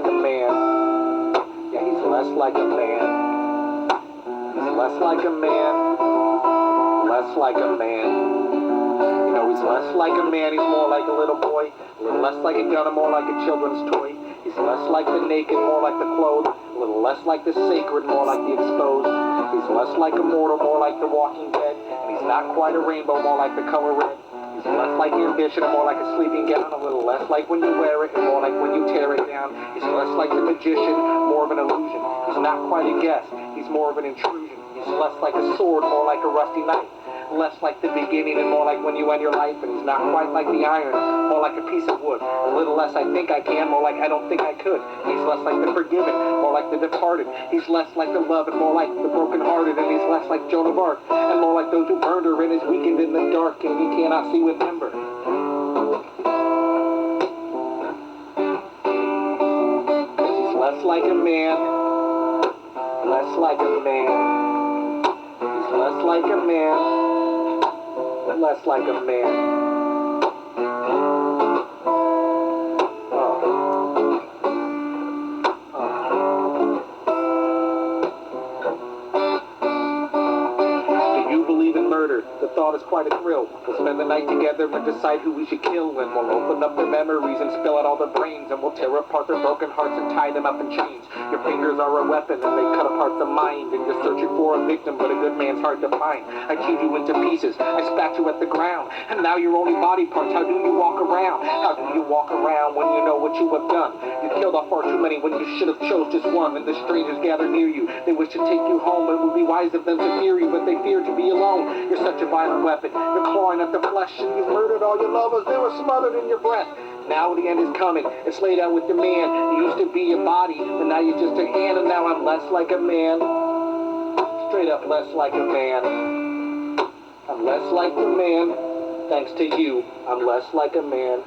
like a man. Yeah, he's less like a man. He's less like a man. Less like a man. You know, he's less like a man, he's more like a little boy. A little less like a gun and more like a children's toy. He's less like the naked, more like the clothed. A little less like the sacred, more like the exposed. He's less like a mortal, more like the walking dead. And he's not quite a rainbow, more like the color red. He's less like ambition and more like a sleeping gown. A little less like when you wear it and more like when you tear it down. He's less like the magician, more of an illusion. He's not quite a guess, he's more of an intrusion. He's less like a sword, more like a rusty knife. Less like the beginning and more like when you end your life. And he's not quite like the iron, more like a piece of wood. A little less I think I can, more like I don't think I could. He's less like the forgiven, more like the departed. He's less like the love and more like the brokenhearted. And he's less like Joan of Arc and more like those who burned her and is weakened in the dark and he cannot see with ember. He's less like a man, less like a man. He's less like a man. Less like a man. Do you believe in murder? The thought is quite a thrill. We'll spend the night together and decide who we should kill. And we'll open up their memories and spill out all their brains. And we'll tear apart their broken hearts and tie them up in chains. Your fingers are a weapon and they cut apart the mind. And you're searching for a victim, but a good man's hard to find. I chewed you into pieces, I spat you at the ground. And now you're only body parts, how do you walk around? How do you walk around when you know what you have done? You killed off far too many when you should have chose just one. And the strangers gather near you, they wish to take you home. It would be wise of them to fear you, but they fear to be alone. You're such a violent weapon, you're clawing at the flesh. And you've murdered all your lovers, they were smothered in your breath. Now the end is coming, it's laid out with your man. You used to be a body, but now you're just a hand. And now I'm less like a man. Straight up less like a man. I'm less like a man. Thanks to you, I'm less like a man.